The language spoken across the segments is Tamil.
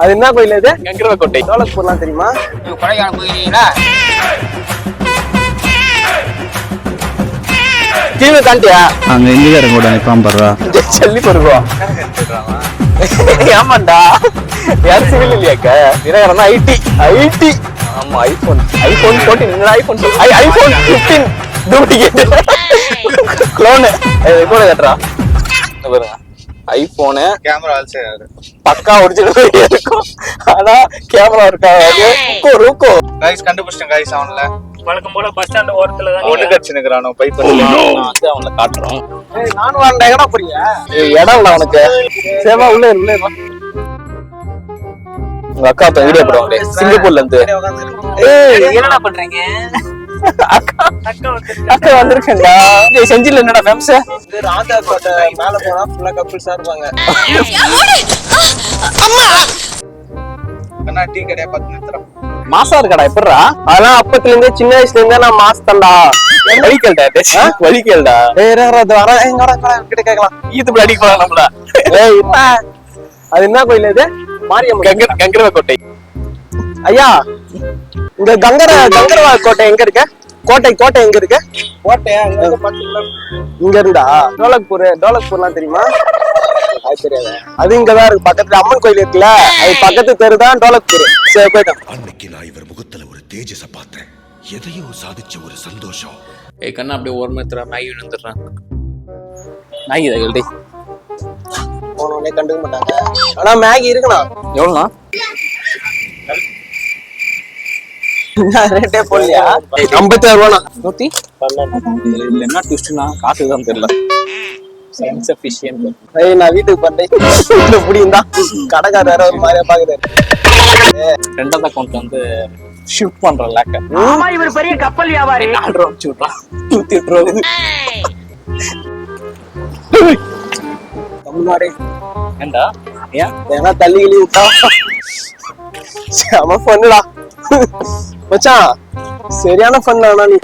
அது என்ன கோயில் இது? கங்கிரவக்கோட்டை. டோலக்பூர்லாம் தெரியுமா? கொடைக்கானல் போயிருக்கீங்களா? கீழே தாண்டியா? அங்க இந்திக்காரன் கூட நிப்பான் பாருடா. சொல்லி போடுவோம். ஆமாண்டா, யாரும் சிவில் இல்லையாக்க? தினகரன் ஐடி. ஆமா, ஐபோன் 14. IPhone 15 duplicate clone. கூட கட்டுறா பாருங்க. ஐபோனு கேமரா பக்கா ஒரிஜினல் இருக்கும், ஆனா கேமரா இருக்காது. ருக்கோ கைஸ் கண்டுபிடிச்சேன் கைஸ். அவன்ல வழக்கம் போல பஸ் ஸ்டாண்ட் ஓரத்துல தான் ஒண்ணு கட்சினுக்குறானோ பைப் வந்து அவங்கள காட்டுறோம். நானும் வாண்டா இடம் புரியா? இடம் இல்ல அவனுக்கு. சேவா உள்ள வா. உங்க அக்கா இப்ப வீடியோ போடுவாங்க சிங்கப்பூர்ல இருந்து. என்னடா பண்றீங்க? அக்கா வந்திருக்கேன்டா. செஞ்சில என்னடா ஃபேமஸ்? ராஜா கோட்டை மேல போனா ஃபுல்லா கப்பிள்ஸா இருப்பாங்க. அண்ணா டீ கடையா பார்த்து நிறுத்துறோம். மாசா இருக்கடா எப்படிடா? அதெல்லாம் அப்பத்துல இருந்தே சின்ன வயசுல இருந்தே நான் மாஸ் தான்டா. வலிக்கல்டா. வர எங்கடா கிட்ட கேட்கலாம். ஈத்து அடிக்க போலாம் நம்மள. அது என்ன கோயில் இது? மாரியம்மன் கங்கிரவக்கோட்டை. ஐயா, இந்த கங்கரவக்கோட்டை எங்க இருக்கு? கோட்டை எங்க இருக்கு? கோட்டையா இங்க இருந்தா? டோலக்பூர்லாம் தெரியுமா? அது தெரியாது. அது இங்கதான் இருக்கு, பக்கத்துல அம்மன் கோயில் இருக்குல்ல, அது பக்கத்து தெரு தான் டோலக்பூர். சரி போயிட்டோம். அன்னைக்கு நான் இவர் முகத்துல ஒரு தேஜஸ பார்த்தேன். எதையோ சாதிச்ச ஒரு சந்தோஷம். கண்ணா அப்படியே ஓரமா மேகி வந்துடுறான். மேகி தான் போனோடனே கண்டுக்க மாட்டாங்க. ஆனா மேகி இருக்குண்ணா. எவ்வளோண்ணா? ரேட்டே போடலையா? 56 ரூபாண்ணா. 112. இதுல என்ன ட்விஸ்ட்னா காசுதான் தெரியல. நான் வீட்டுக்கு பண்றேன் புடியும்டா. கடைக்காரர் ஒரு மாதிரியா பாக்குறாரு. ரெண்டாவது அக்கௌண்ட் வந்து ஷிஃப்ட் பண்ற லேக்க. ஆமா, இவர் பெரிய கப்பல் வியாபாரி. 4 ரூபா வச்சு விட்றான். 108 ரூபா. தமிழ்நாடு ஏண்டா ஏன் ஏன்னா தள்ளி விட்டா செம பண்ணுடா மச்சான். சரியான பண்ணா நீ.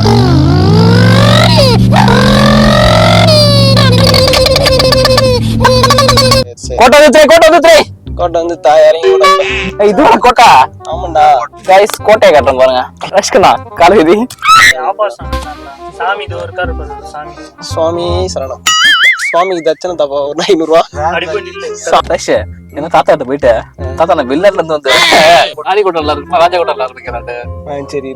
கோட்டை வந்து தாயாரையும் கூட இது கோட்டா. ஆமாண்டா கைஸ், கோட்டையை கட்டுறோம் பாருங்க. ரஷ்கனா காலேஜி சாமி இது இருக்காரு சாமி. சுவாமி சரணம். சுவாமிக்கு தட்சணை தப்பா ஒரு 500 ரூபா. என்ன தாத்தாட்ட போயிட்டு தாத்தா நான் வெளிநாட்டுல இருந்து வந்து ராஜகோட்டை இருக்கு, ராஜகோட்டை இருக்கிறான். சரி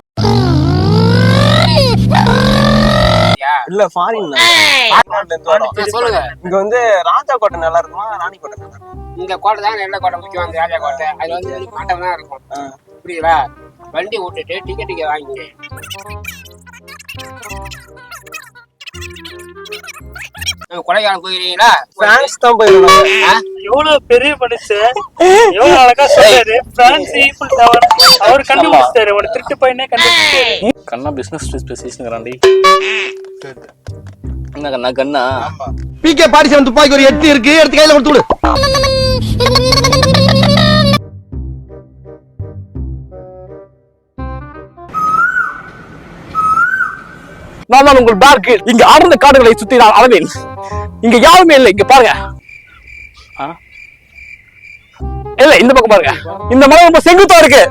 இல்ல ஃபாரின் சொல்லுங்க. இங்க வந்து ராஜா கோட்டை நல்லா இருக்குமா ராணி கோட்டை நல்லா இருக்கும்? இந்த கோட்டை தான் என்ன கோட்டை முக்கியம், அந்த ராஜா கோட்டை. அது வந்து மாட்டம் தான் இருக்கும். புரியுதா? வண்டி விட்டுட்டு டிக்கெட் வாங்கிங்க. கொடைக்கானல் போயிருக்கீங்களா? பிரான்ஸ் தான் போயிருக்காங்க. எவ்வளவு பெரிய மனுஷு, எவ்வளவு அழகா சொல்றாரு. பிரான்ஸ் ஈஃபில் டவர் அவர் கண்டுபிடிச்சாரு. ஒரு திருட்டு பையனே கண்டுபிடிச்சாரு. கண்ணா பிசினஸ் பேசிக்கிறாண்டி. என்ன கண்ணா கண்ணா பிகே பாரிஸ் வந்து துப்பாக்கி ஒரு 8 இருக்கு, எடுத்து கையில கொடுத்து விடு. நான் உங்கள் பார்க்கு இங்க அடர்ந்த காடுகளை சுத்தி நான் அளவேன். இங்க யாருமே இல்லை. இங்க பாருங்க. இல்ல இந்த பக்கம் பாருங்க. இந்த மலை ரொம்ப செங்குத்தா இருக்கு.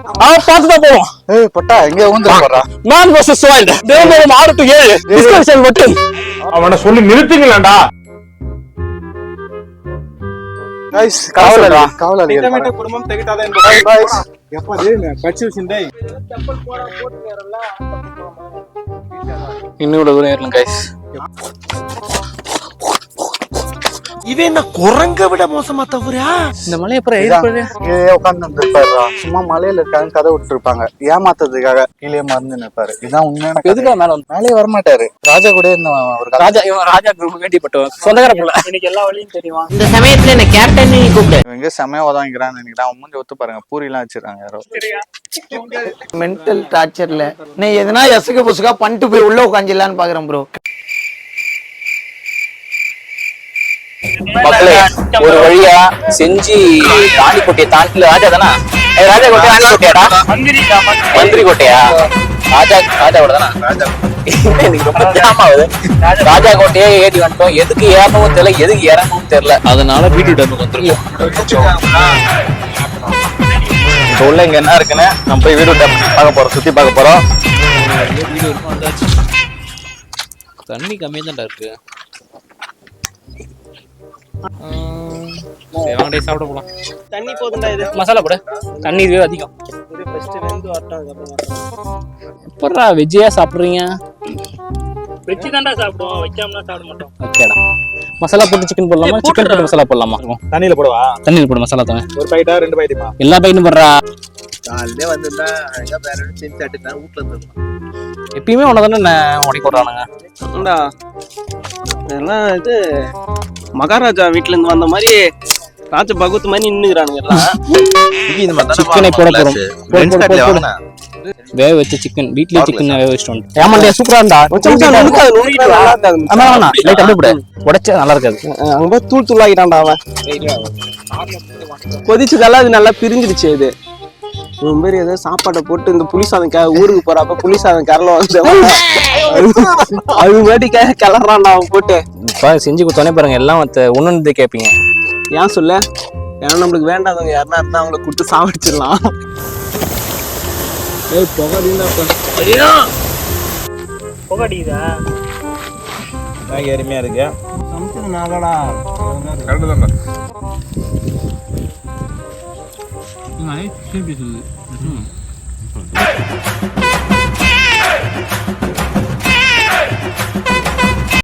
பார்த்துதான் போவோம். பட்டா எங்க ஊந்து போறா? நான் வர்சஸ் வைல்ட். தேவம் 6 to 7 டிஸ்கஷன் மட்டும். அவனை சொல்லி நிறுத்துங்களேன்டா. गाइस காவலாளி குடும்பம் தெகிட்டாத गाइस எப்ப தேன பச்சை சிண்டை செப்பல் போடா போட்டு நேரல. இன்னும் தூரம் ஏறலாம் गाइस. இது என்ன குரங்க விட மோசமா தவறா? இந்த மலை அப்புறம் கீழே உட்கார்ந்து இருப்பாரு. சும்மா மலையில இருக்காங்க, கதை விட்டு இருப்பாங்க. ஏமாத்ததுக்காக கீழே மறந்து நிற்பாரு. இதான் உண்மையான. எதுக்கா மேலே வரமாட்டாரு. ராஜா கூட ராஜா குரூப் வேண்டிப்பட்டவன் சொந்தக்கார புள்ள. எனக்கு எல்லா வழியும் தெரியுமா? இந்த சமயத்துல என்ன கேப்டன் கூப்பிடு. இவங்க செமையா உதவிக்கிறான்னு நினைக்கிறேன். அவன் மூஞ்சி ஒத்து பாருங்க, பூரி எல்லாம் வச்சிருக்காங்க யாரோ. மென்டல் டார்ச்சர்ல நீ எதனா எசுக்கு புசுக்கா பண்ணிட்டு போய் உள்ள உட்காந்துலான்னு பாக்குறேன் ப்ரோ. மக்களே, ஒரு வழியா செஞ்சு ராணிக்கோட்டையை தாண்டி ராஜா தானா? ராஜா கோட்டை ராணிக்கோட்டையாடா? மந்திரி கோட்டையா? ராஜாவோட தானா? எனக்கு ரொம்ப ஜாமாவது. ராஜா கோட்டையே ஏறி வந்துட்டோம். எதுக்கு ஏறணும் தெரியல, எதுக்கு இறங்கணும் தெரியல. அதனால வீட்டு வந்துருக்கோம். இப்போ உள்ள இங்க என்ன இருக்குன்னு நம்ம போய் வீடு பார்க்க போறோம், சுத்தி பார்க்க போறோம். வீடு இருக்கும் வந்தாச்சு. தண்ணி கம்மியாக தான்டா இருக்கு. சரி வாங்க சாப்பிட போலாம். தண்ணி போதுண்டா இது. மசாலா போடு, தண்ணி இதுவே அதிகம். இது ஃபர்ஸ்ட் வெந்து வரட்டும், அதுக்கப்புறம் எப்படா வெஜ்ஜியா சாப்பிட்றீங்க? வெச்சு தான்டா சாப்பிடுவோம், வைக்காமனா சாப்பிட மாட்டோம். ஓகேடா. மசாலா போட்டு சிக்கன் போடலாமா? சிக்கன் போட்டு மசாலா போடலாமா? தண்ணியில போடுவா. தண்ணியில் போடு மசாலா தானே. ஒரு பாக்கெட்டா 2 பாக்கெட்டுமா? எல்லா பையனும் போடுறா. காலையிலே வந்திருந்தா அழகா வேற எதுவும் செஞ்சு சாப்பிட்டு வீட்டுல இருந்துருக்கலாம். எப்பயுமே உன தானே உடைக்க போடுறானுங்க. ஏண்டா இதெல்லாம் இது மகாராஜா வீட்டுல இருந்து வந்த மாதிரி ராஜ பகவத் மாதிரி நின்னுக்கிறானுங்க எல்லாம். சிக்கனை போட போறோம். வேக வச்ச சிக்கன், வீட்லயே சிக்கன் வேக வச்சுட்டு வந்து. ஏமாண்டியா சூப்பரா இருந்தா. லைட் அப்படியே போடு. உடைச்சா நல்லா இருக்காது. அங்க போய் தூள் தூளாக்கிட்டான்டா அவன். கொதிச்சதெல்லாம் இது நல்லா பிரிஞ்சிருச்சு. இது இவன் மாதிரி ஏதோ சாப்பாட்டை போட்டு இந்த புளி சாதம் ஊருக்கு போறப்ப புளி சாதம் கரல வந்து அது மாதிரி கிளறான்டா அவன் போட்டு. இப்போ செஞ்சு கொடுத்தோன்னே பாருங்க எல்லாம் ஒன்னு கேட்பீங்க. ஏன் சொல்ல, ஏன்னா நம்மளுக்கு வேண்டாதவங்க யாருன்னா இருந்தா அவங்கள கூப்பிட்டு சாவடிச்சிடலாம். புகடிதா அருமையா இருக்கு.